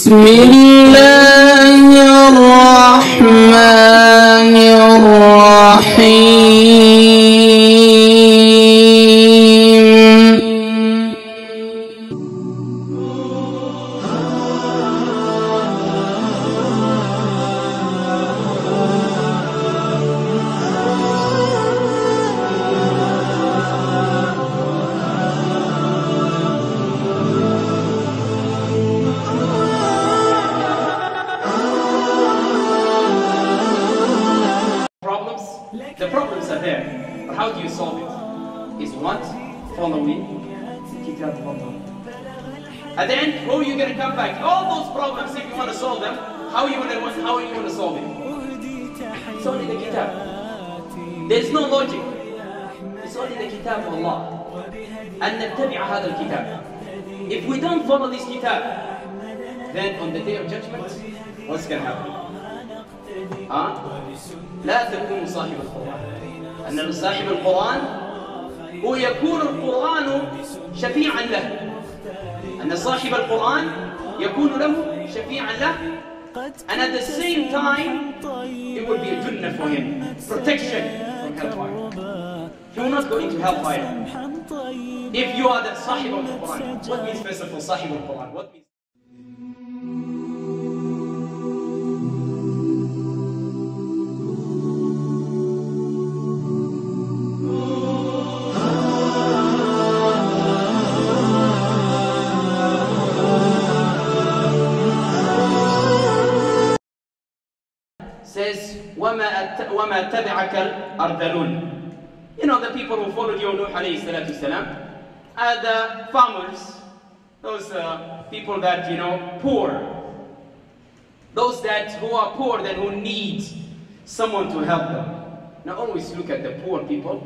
بسم الله الرحمن الرحيم. The problems are there, but how do you solve it? Is what? Following Kitab Allah. At the end, who are you going to come back? All those problems, if you want to solve them, how are you going to solve it? It's only the Kitab. There's no logic. It's only the Kitab of Allah. And نتبع هذا الكتاب. If we don't follow this Kitab, then on the day of judgment, what's going to happen? لا تكون صاحب القرآن. أن صاحب القرآن هو يكون القرآن شفيعا له. أن صاحب القرآن يكون له شفيعا له. And at the same time, it will be a Jannah for him, protection from hellfire. He will not go into hellfire. If you are the Sahib of the Quran, what means first of all Sahib of the Quran? What means? Says, وَمَا تَبِعَكَ الْأَرْذَلُونَ. You know, the people who followed you, Nuh alayhi salatu salam, are the farmers, those people that, you know, poor. Those who are poor, that who need someone to help them. Now always look at the poor people.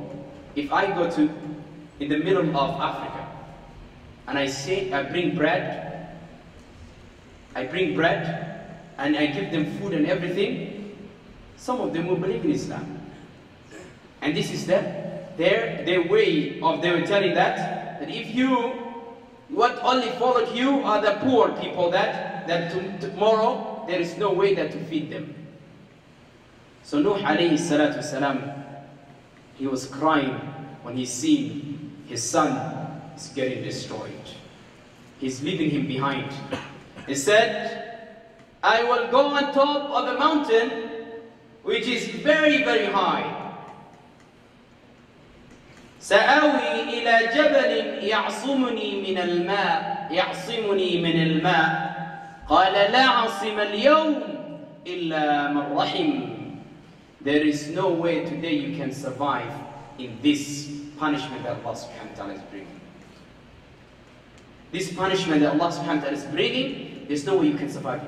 If I go to, in the middle of Africa, and I bring bread, and I give them food and everything, some of them will believe in Islam. And this is their way of, they were telling that if what only followed you are the poor people that tomorrow there is no way that to feed them. So Nuh alayhi salatu salam, he was crying when he seen his son is getting destroyed. He's leaving him behind. He said, I will go on top of a mountain which is very, very high. سآوي إلى جبل يعصمني من الماء قال لا عاصم اليوم إلا من رحم. There is no way today you can survive in this punishment that Allah subhanahu wa ta'ala is bringing. This punishment that Allah subhanahu wa ta'ala is bringing, there's no way you can survive.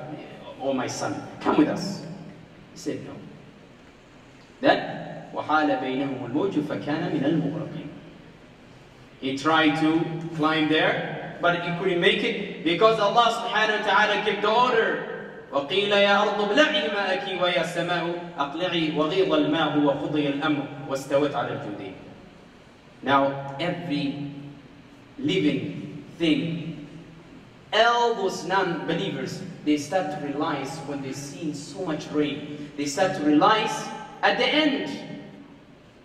Oh my son, come with us. He said no. Then وحال بينهم الموج فكان من المغرقين. He tried to climb there, but he couldn't make it because Allah subhanahu wa ta'ala gave the order. وقيل يا أرض ابلعي ماءك ويا سماء أقلعي وغيض الماء وقضي الأمر واستوت على الجودين. Now every living thing, all those non-believers, they start to realize when they see so much rain, they start to realize at the end,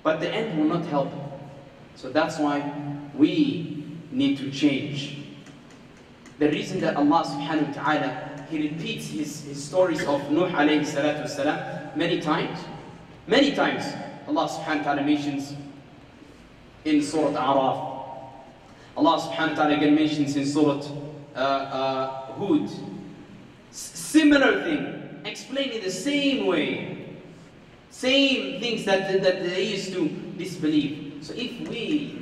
but the end will not help. So that's why we need to change. The reason that Allah subhanahu wa ta'ala, He repeats his stories of Nuh alayhi salatu wasalam many times. Allah subhanahu wa ta'ala mentions in Surah Araf. Allah subhanahu wa ta'ala again mentions in Surah Hud. Similar thing, explaining the same way. Same things that they used to disbelieve. So if we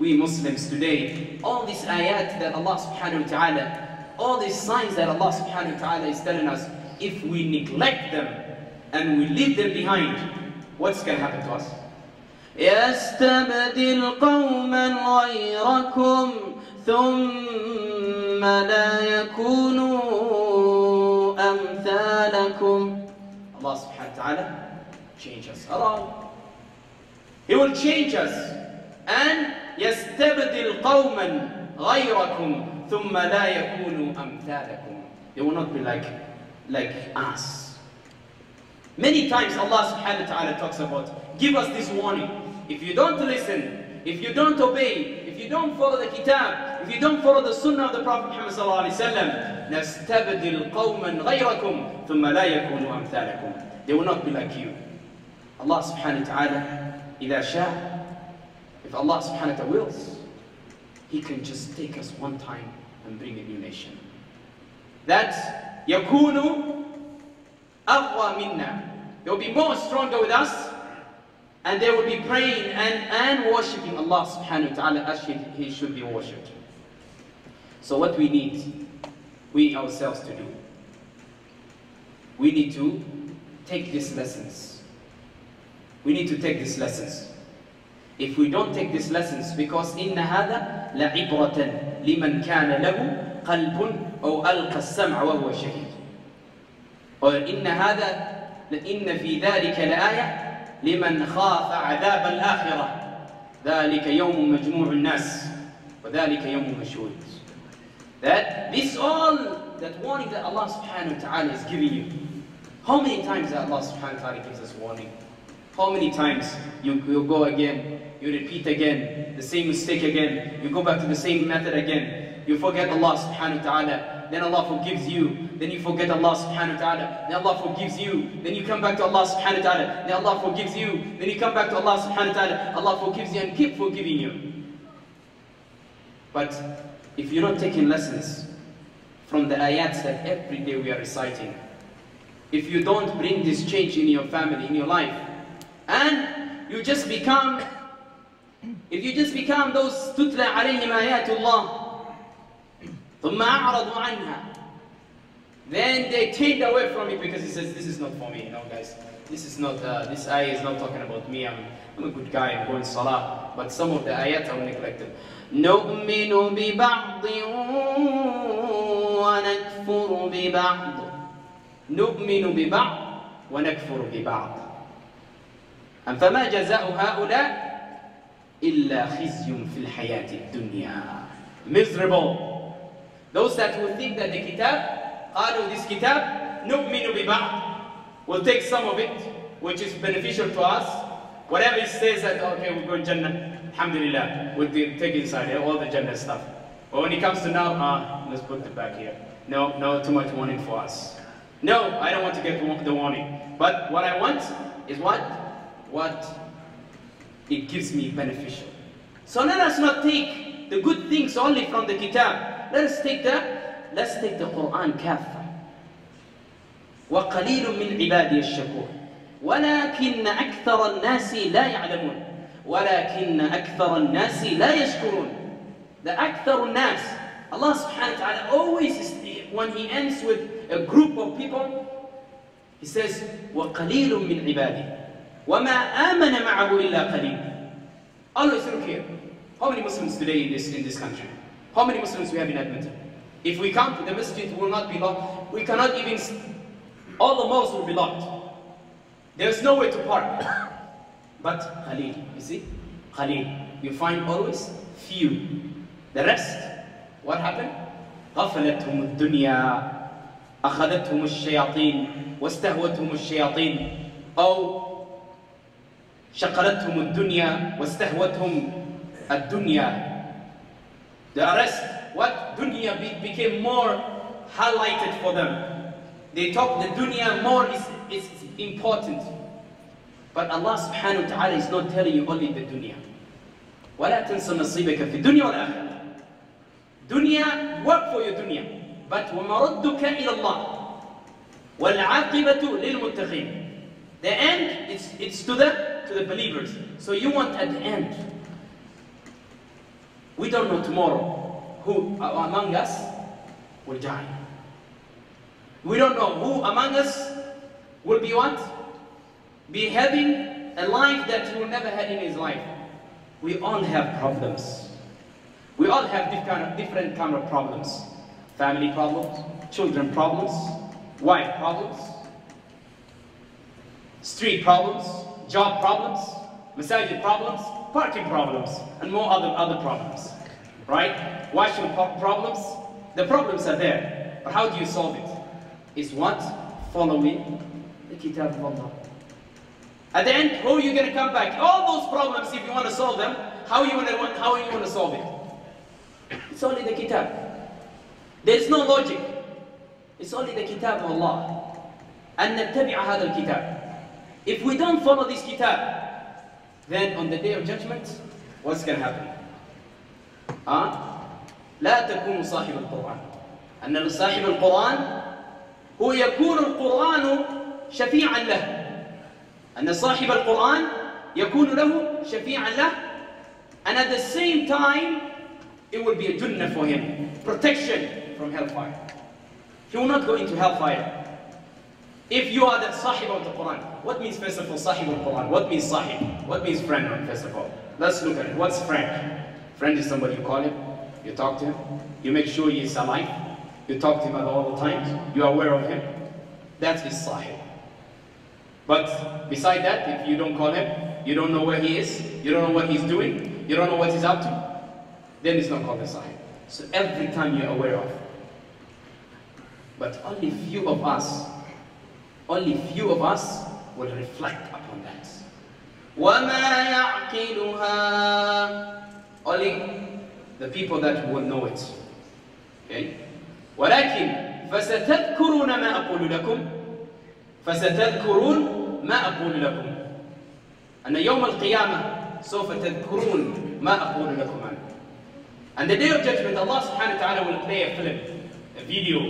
Muslims today, all these ayat that Allah subhanahu wa ta'ala, all these signs that Allah subhanahu wa ta'ala is telling us, if we neglect them and we leave them behind, what's going to happen to us? يَسْتَبْدِلْ قَوْمًا غَيْرَكُمْ ثُمَّ لَا يَكُونُوا أَمْثَالَكُمْ. Allah subhanahu wa ta'ala change us around. He will change us. And يَسْتَبْدِلْ قَوْمًا غَيْرَكُمْ ثُمَّ لَا يَكُونُوا أَمْثَالَكُمْ. They will not be like us. Many times Allah subhanahu wa ta'ala talks about, give us this warning. If you don't listen, if you don't obey, if you don't follow the kitab, if you don't follow the sunnah of the Prophet Muhammad sallallahu alayhi wa sallam, نَسْتَبْدِلْ قَوْمًا غَيْرَكُمْ ثُمَّ لَا يَكُونُوا أَمْثَالَكُمْ. They will not be like you. Allah subhanahu wa ta'ala, إِذَا شَاءَ, if Allah subhanahu wa ta'ala wills, He can just take us one time and bring a new nation. That يَكُونُ أَقْوَى مِنَّا. They will be more stronger with us, and they will be praying and worshipping Allah subhanahu wa ta'ala as He should be worshipped. So what we need, we ourselves to do, we need to take these lessons. We need to take these lessons. If we don't take these lessons, because إِنَّ هَذَا لَعِبْرَةً لِمَنْ كَانَ لَهُ قَلْبٌ أَوْ أَلْقَى السَّمْعَ وَهُوَ شَهِيدٌ. Or إِنَّ فِي ذَلِكَ لَآيَةً لِمَنْ خَافَ عَذَابَ الْآخِرَةِ ذَلِكَ يَوْمٌ مَجْمُوعُ النَّاسِ وَذَلِكَ يَوْمٌ مَشْهُودٌ. That this all, that warning that Allah subhanahu wa ta'ala is giving you. How many times that Allah subhanahu wa ta'ala gives us warning? How many times you go again, you repeat again, the same mistake again, you go back to the same method again, you forget Allah subhanahu wa ta'ala, then Allah forgives you, then you forget Allah subhanahu wa ta'ala, then Allah forgives you, then you come back to Allah subhanahu wa ta'ala, then Allah forgives you, then you come back to Allah subhanahu wa ta'ala, Allah forgives you and keep forgiving you. But if you're not taking lessons from the ayats that every day we are reciting, if you don't bring this change in your family, in your life, and you just become, if you just become those tutla alayhim ayatullah thumma a'radu anha, then they turned away from it because he says, this is not for me. No guys, this is not, this ayah is not talking about me. I'm a good guy, I'm going salah, but some of the ayat are neglected. نُؤْمِنُ بِبَعْضٍ وَنَكْفُرُ بِبَعْضٍ. نُؤْمِنُ بِبَعْضٍ وَنَكْفُرُ بِبَعْضٍ. And فَمَا جَزَاءُ هَؤُلَاءِ إِلَّا خِزْيٌ فِي الْحَيَاةِ الدُّنْيَا. Miserable. Those that will think that the kitab, قالوا this kitab, نُؤْمِنُ بِبَعْضٍ. We'll take some of it, which is beneficial to us. Whatever it says that, okay, we'll go to Jannah, alhamdulillah, we'll take inside all the Jannah stuff. But when it comes to now, let's put it back here. No, too much warning for us. No, I don't want to get the warning. But what I want is what it gives me beneficial. So let us not take the good things only from the kitab. Let's take the Quran kaffa. وَقَلِيلٌ مِّنْ عِبَادِيَ الشَّكُورِ وَلَكِنَّ أَكْثَرَ النَّاسِ لَا يَعْلَمُونَ وَلَكِنَّ أَكْثَرَ النَّاسِ لَا يَشْكُرُونَ. The أَكْثَرُ النَّاسِ, Allah subhanahu wa ta'ala always, when He ends with a group of people, He says, وَقَلِيلٌ مِّنْ عِبَادِي وَمَا آمَنَ مَعَهُ إِلَّا قَلِيلٌ. Always look here. How many Muslims today in this country? How many Muslims we have in Edmonton? If we count, the masjid will not be locked. We cannot even, all the malls will be locked. There's nowhere to park. But Khalil, you see? Khalil, you find always few. The rest, what happened? غفلتهم الدنيا أخذتهم الشياطين واستهوتهم الشياطين أو شقلتهم الدنيا واستهوتهم الدنيا. The rest, what? Dunya became more highlighted for them. They talk the dunya more is important. But Allah subhanahu wa ta'ala is not telling you only the dunya. وَلَا تَنْسَ نَصِيبَكَ فِي الدُّنْيَا وَالْآخِرَةِ. Dunya, work for your dunya. But وَمَرَدُّكَ إِلَى اللَّهِ وَالْعَاقِبَةُ لِلْمُتَّقِينَ. The end, it's to the believers. So you want at the end. We don't know tomorrow who among us will die. We don't know who among us will be what? Be having a life that he will never had in his life. We all have problems. We all have different kind of problems. Family problems, children problems, wife problems, street problems, job problems, masajid problems, parking problems, and more other problems. Right? Washroom problems. The problems are there. But how do you solve it? It's what? Following the Kitab of Allah. At the end, how are you going to come back? All those problems, if you want to solve them, how are you going to solve it? It's only the Kitab. There's no logic. It's only the Kitab of Allah. أن نتبع هذا الكتاب. If we don't follow this Kitab, then on the day of judgment, what's going to happen? لا تكون صاحب القرآن. أن صاحب القرآن هو يكون القرآن شفيعا له. أن صاحب القرآن يكون له شفيعا له. And at the same time, it will be a Jannah for him. Protection from hellfire. He will not go into hellfire. If you are the Sahib of the Quran, what means first of all Sahib of the Quran? What means Sahib? What means friend first of all? Let's look at it. What's friend? Friend is somebody you call him, you talk to him, you make sure he is alive, you talk to him at all the times, you are aware of him. That's his Sahib. But beside that, if you don't call him, you don't know where he is, you don't know what he's doing, you don't know what he's up to, then it's not called a Sahib. So every time you're aware of. But only few of us will reflect upon that. وَمَا يَعْقِلُهَا. Only the people that will know it. Okay? وَلَكِنْ فَسَتَذْكُرُونَ مَا أَقُولُ لَكُمْ فَسَتَذْكُرُونَ مَا أَقُولُ لَكُمْ. أن يوم القيامة سوف تذكرون ما أقول لكم عنه. And the day of judgment, Allah subhanahu wa ta'ala will play a film, a video,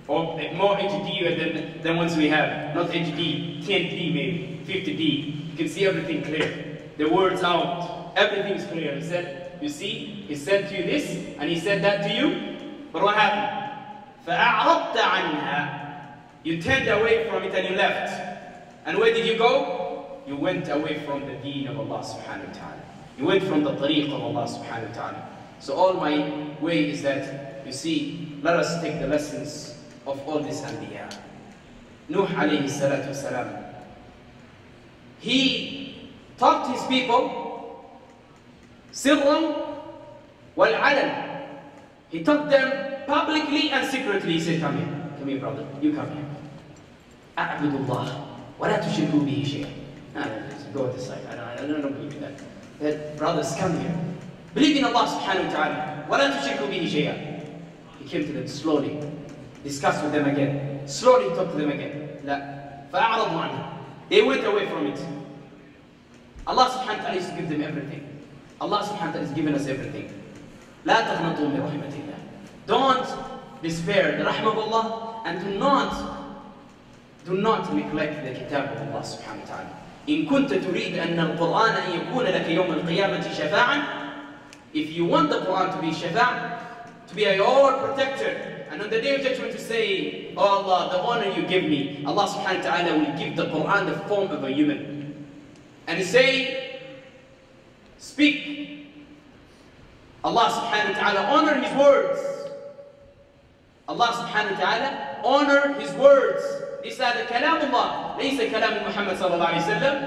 or more HD than ones we have. Not HD, 10D maybe, 50D. You can see everything clear. The words out, everything is clear. He said, you see, he said to you this, and he said that to you. But what happened? فَأَعْرَضْتَ عَنْهَا. You turned away from it and you left. And where did you go? You went away from the deen of Allah subhanahu wa ta'ala. You went from the tariq of Allah subhanahu wa ta'ala. So all my way is that, you see, let us take the lessons of all this Anbiya. Nuh alayhi salatu wasalam. He taught his people sirran wal alan. He taught them publicly and secretly. He said, come here brother, you come here. A'budullah wa la tushriku bihi shay'an. Go to the side, I don't believe in that. Brothers, come here. Believe in Allah subhanahu wa ta'ala. wa la tushriku bihi shay'an. He came to them slowly. Discussed with them again. Slowly talked to them again. لا. فأعرضوا عنها. They went away from it. Allah subhanahu wa ta'ala used to give them everything. Allah subhanahu wa ta'ala has given us everything. لا تغنطوا من رحمة الله. Don't despair the rahmah of Allah, and do not neglect the kitab of Allah subhanahu wa ta'ala. إن كنت تريد أن القرآن أن يكون لك يوم القيامة شفاعا. If you want the Quran to be shafa', to be your protector, and on the day of judgment to say, oh Allah, the honor you give me, Allah subhanahu wa ta'ala will give the Quran the form of a human. And say, speak. Allah subhanahu wa ta'ala honor his words. Allah subhanahu wa ta'ala honor his words. This is the kalam Allah. ليس كلام Muhammad sallallahu alayhi wa sallam.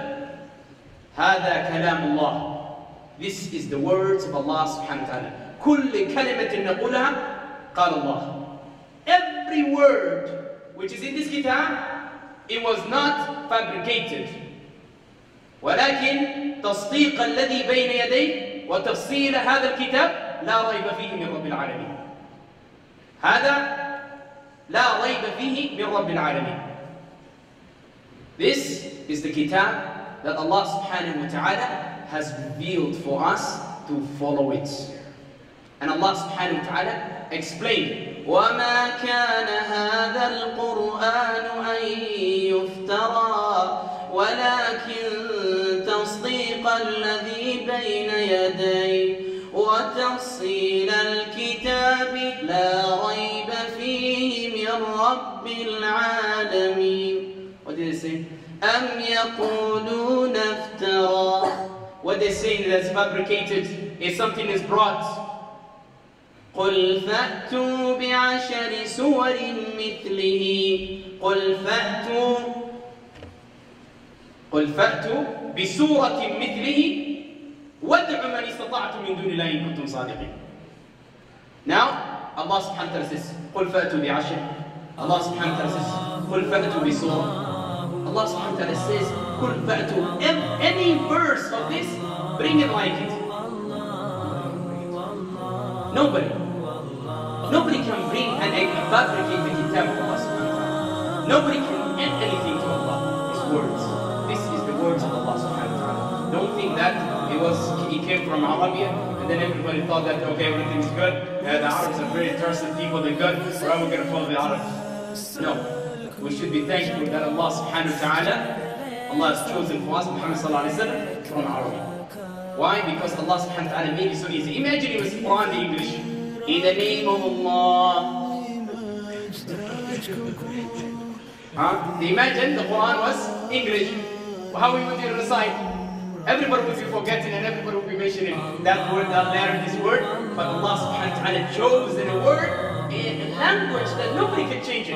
هذا كلام الله. This is the words of Allah subhanahu wa ta'ala. كل كلمة نقولها قال الله. Every word which is in this kitab, it was not fabricated. ولكن تصديق الذي بين يديه وتفصيل هذا الكتاب لا ريب فيه من رب العالمين. هذا لا ريب فيه من رب العالمين. This is the kitab that Allah subhanahu wa ta'ala has revealed for us to follow it. And Allah subhanahu wa ta'ala explained, وَمَا كَانَ هَذَا الْقُرْآنُ أَن يُفْتَرَى وَلَكِنْ تَصْدِيقَ الَّذِي بَيْنَ يَدَيْهِ وَتَفْصِيلَ الْكِتَابِ لَا رَيْبَ فِيهِ مِنْ رَبِّ الْعَالَمِينَ. What did they say? أَمْ يَقُولُونَ افْتَرَى. What they say that's fabricated is something is brought. قل فأتوا بعشر سور مثله قل فأتوا بسورة مثله وادعوا من استطعتم من دون الله إن كنتم صادقين. Now, Allah subhanahu wa ta'ala says, قُلْ فَأْتُوا بِعَشْرٍ. Allah subhanahu wa ta'ala says, قُلْ فَأْتُوا بِصُورٍ. Allah subhanahu wa ta'ala says, قُلْ فَأْتُوا. Any verse of this, bring it like it. Nobody can bring and fabricate the kitab of Allah subhanahu wa ta'ala. Nobody can add anything to Allah. His words. This is the words of Allah subhanahu wa ta'ala. Don't think that he came from Arabia and then everybody thought that okay, everything's good. The Arabs are very interested people, they're good, we're going to follow the Arabs. No. We should be thankful that Allah subhanahu wa ta'ala, Allah has chosen for us Muhammad sallallahu alayhi wa sallam from Arabia. Why? Because Allah subhanahu wa ta'ala made it so easy. Imagine it was Quran in English. In the name of Allah. Imagine the Quran was English. How we would recite? Everybody would be forgetting and everybody would be mentioning that word, that letter, this word. But Allah subhanahu wa ta'ala chose in a word, in a language that nobody can change it.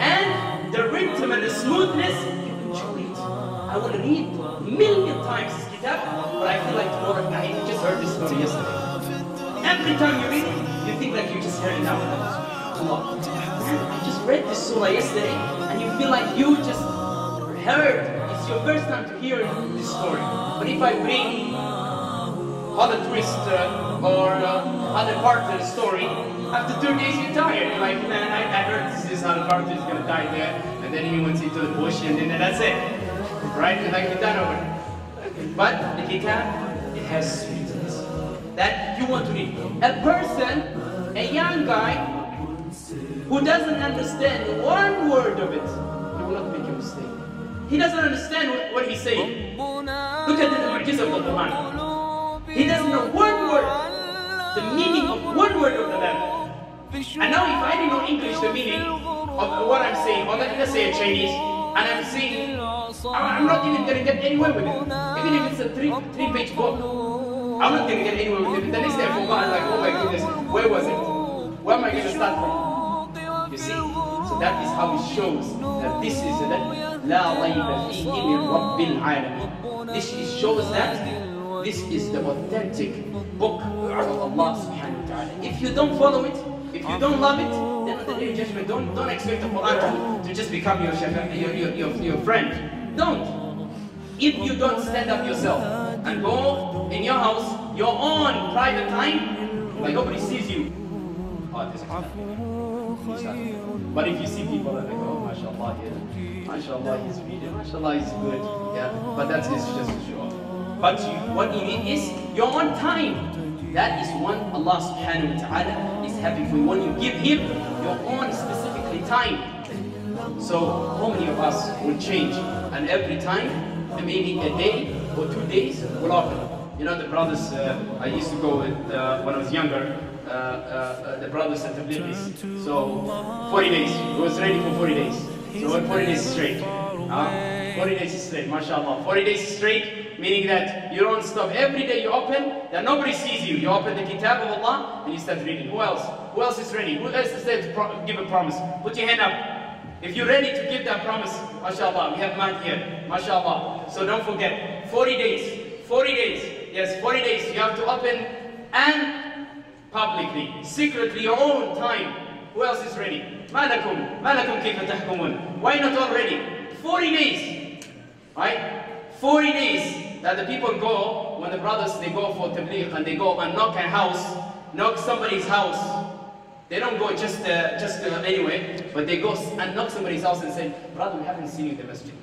And the rhythm and the smoothness, you can chew it. I will read a million times this kitab, but I feel like tomorrow I just heard this story yesterday. Every time you read it, you think like you just heard it now. Allah. Man, I just read this surah yesterday, and you feel like you just heard. It's your first time to hear this story. But if I bring other twist or other part of the story, after 2 days you're tired. You're like, man, I heard this is how the character is going to die there, and then he went into the bush, and then that's it. Right? And like, you're done over. But the kitab, it has sweetness that you want to read. A person, a young guy, who doesn't understand one word of it, he will not make a mistake. He doesn't understand what he's saying. Look at the mu'jiza of the Quran. He doesn't know one word, the meaning of one word of the language. And now if I didn't know English, the meaning of what I'm saying, or let's say a Chinese, and I'm saying, I'm not even going to get anywhere with it. Even if it's a three-page book, I'm not going to get anywhere with it. The next day I forgot, I'm like, oh my goodness, where was it? Where am I going to start from? You see? So that is how it shows that this is La rayba fihi min rabbil alamin. This shows that this is the authentic book of Allah subhanahu wa ta'ala. If you don't follow it, if you don't love it, then on the day of judgment, don't expect the Quran to just become your friend. Don't. If you don't stand up yourself and go in your house, your own private time, like nobody sees you. Oh, this is but if you see people that go, oh, mashallah, yeah, mashallah, he's reading, mashallah, he's good, yeah, but that's just to show off. But what you need is your own time. That is when Allah subhanahu wa ta'ala is happy for you, when you give Him your own specifically time. So how many of us will change, and every time, maybe a day or 2 days will open. You know the brothers I used to go with when I was younger, the brothers at Tabligh. So 40 days, it was ready for 40 days. So what 40 days straight? 40 days straight, mashallah. 40 days straight, meaning that you don't stop. Every day you open, that nobody sees you. You open the kitab of Allah and you start reading. Who else? Who else is ready? Who else is there to give a promise? Put your hand up. If you're ready to give that promise, mashallah, we have man here, mashallah. So don't forget, 40 days, 40 days, yes, 40 days, you have to open and publicly, secretly, your own time. Who else is ready? Malakum kayfa tahkumun. Why not already? 40 days, right? 40 days that the people go, when the brothers, they go for tabligh and they go and knock a house, knock somebody's house. They don't go just anyway, but they go and knock somebody's house and say, brother, we haven't seen you in the masjid.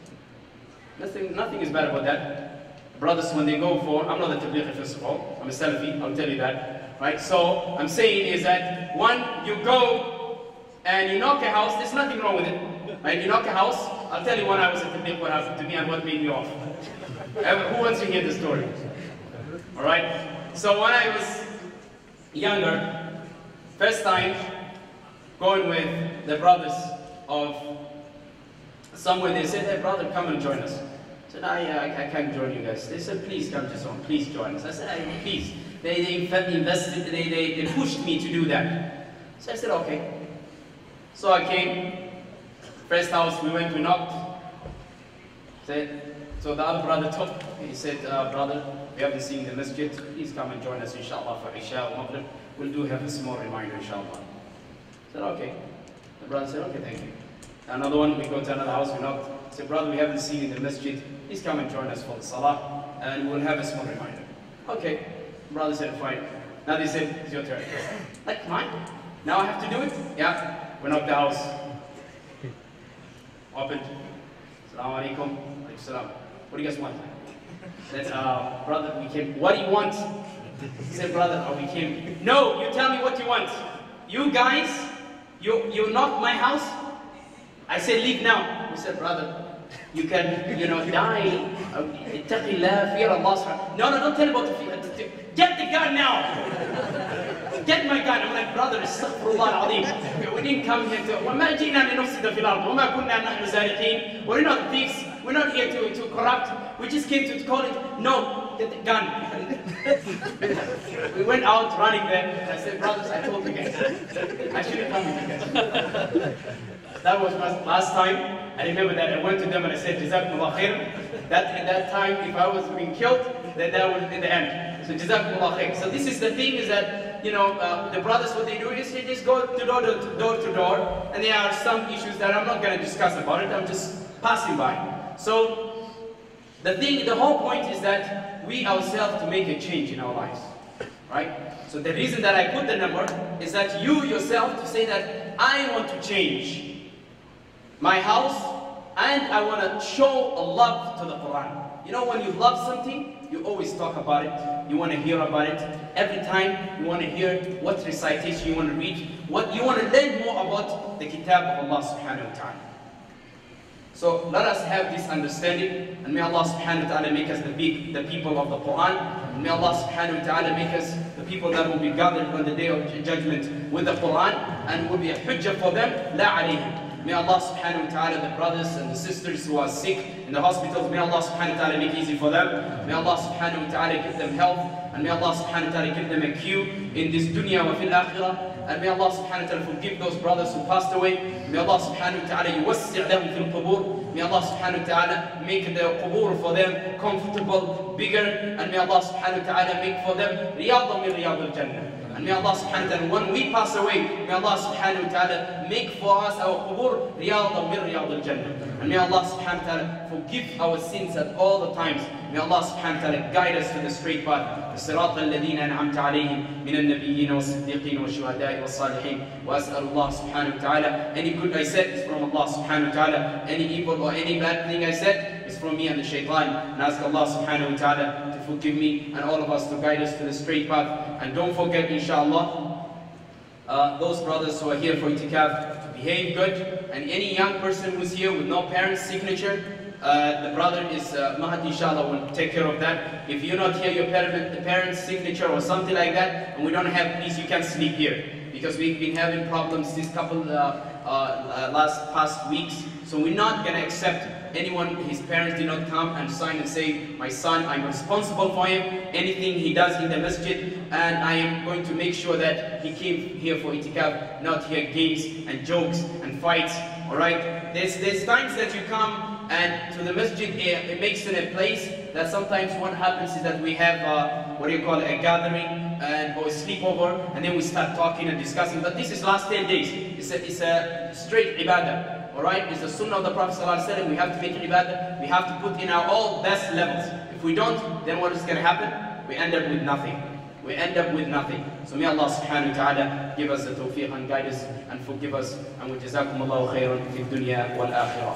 Nothing is bad about that. Brothers, when they go for, I'm not a tabligh first of all, I'm a Salafi, I'll tell you that. Right? So, I'm saying is that when you go and you knock a house, there's nothing wrong with it. Right? You knock a house, I'll tell you when I was at tabligh what happened to me and what made me off. Who wants to hear the story? Alright? So when I was younger, first time going with the brothers of somewhere, they said, hey brother, come and join us. I said, I can't join you guys. They said, please come to someone, please join us. I said, please. They invested, they pushed me to do that. So I said, okay. So I came, first house we went, we knocked. So the other brother took, he said, brother, we haven't seen the masjid, please come and join us inshallah for Isha or Maghrib. We'll do have a small reminder inshallah. I said, okay. The brother said, okay, thank you. Another one, we go to another house, we knocked. I said, brother, we haven't seen you in the masjid. Please come and join us for the salah, and we'll have a small reminder. Okay. The brother said, fine. Now they said, it's your turn. Like, mine? Now I have to do it? Yeah. We knocked the house. Opened. Assalamu alaikum. Alaikum salam. What do you guys want? Said, brother, we came. What do you want? He said, brother, we came. No, you tell me what you want. You guys, you knocked my house. I said, leave now. He said, brother, you can, die. Ittaqillah, fear Allah. No, don't tell about the fear. Get the gun now. Get my gun. I'm like, brother, astaghfirullah al-azim. We didn't come here to, وَمَا جِئْنَا لِنُفْسِدَ فِي الْأَرْضِ وَمَا كُنَّا نَحْنُ سَارِقِينَ. We're not thieves. We're not here to corrupt. We just came to call it. No, get the gun. We went out running there. And I said, brothers, I told you guys. I shouldn't come with you guys. That was my last time. I remember that I went to them and I said, Jazakumullah khair. At that time, if I was being killed, then that would be the end. So Jazakumullah khair. So this is the thing is that, the brothers, what they do is they just go door to door, and there are some issues that I'm not going to discuss about it. I'm just passing by. So the whole point is that we ourselves to make a change in our lives, right? So the reason that I put the number is that you yourself to say that I want to change my house, and I want to show a love to the Quran. When you love something, you always talk about it. You want to hear about it. Every time you want to hear what recitation you want to read, what you want to learn more about the Kitab of Allah subhanahu wa ta'ala. So let us have this understanding, and may Allah subhanahu wa ta'ala make us the people of the Quran, and may Allah subhanahu wa ta'ala make us the people that will be gathered on the day of judgment with the Quran, and will be a hujjah for them, la alayhim. May Allah subhanahu wa ta'ala, the brothers and the sisters who are sick in the hospitals, may Allah subhanahu wa ta'ala make it easy for them. May Allah subhanahu wa ta'ala give them health, and may Allah subhanahu wa ta'ala give them a cure in this dunya wa fil akhirah. And may Allah subhanahu wa ta'ala forgive those brothers who passed away. May Allah subhanahu wa ta'ala yuwassi' lahum fil qubur. May Allah subhanahu wa ta'ala make the qubur for them comfortable, bigger, and may Allah subhanahu wa ta'ala make for them riyadun min riyadul jannah. And may Allah subhanahu wa ta'ala, when we pass away, may Allah subhanahu wa ta'ala make for us our qubur riyadun min riyadul jannah. And may Allah subhanahu wa ta'ala forgive our sins at all the times. May Allah subhanahu wa ta'ala guide us to the straight path. الصراط الذين أنعمت عليهم من النبيين والصديقين والشهداء والصالحين. وأسأل الله سبحانه وتعالى, any good I said is from Allah subhanahu wa ta'ala. Any evil or any bad thing I said is from me and the shaitan. And ask Allah subhanahu wa ta'ala to forgive me and all of us, to guide us to the straight path. And don't forget, inshallah, those brothers who are here for itikaf, to behave good. And any young person who's here with no parent's signature, the brother is Mahdi, inshallah, will take care of that. If you're not here, the parent's signature or something like that, and we don't have, please, you can sleep here. Because we've been having problems this couple past weeks. So we're not going to accept anyone, his parents did not come and sign and say, my son, I'm responsible for him, anything he does in the masjid, and I am going to make sure that he came here for itikaf, not hear games and jokes and fights, alright? There's times that you come and to the masjid, it makes it a place that sometimes what happens is that we have, a gathering or a sleepover, and then we start talking and discussing, but this is last 10 days. It's a straight ibadah. Alright, it's the sunnah of the Prophet ﷺ. We have to make ibadah. We have to put in our all best levels. If we don't, then what is going to happen? We end up with nothing. We end up with nothing. So may Allah subhanahu wa ta'ala give us the tawfiq and guide us and forgive us. And wa jazakumullahu khairan fi dunya wal akhirah.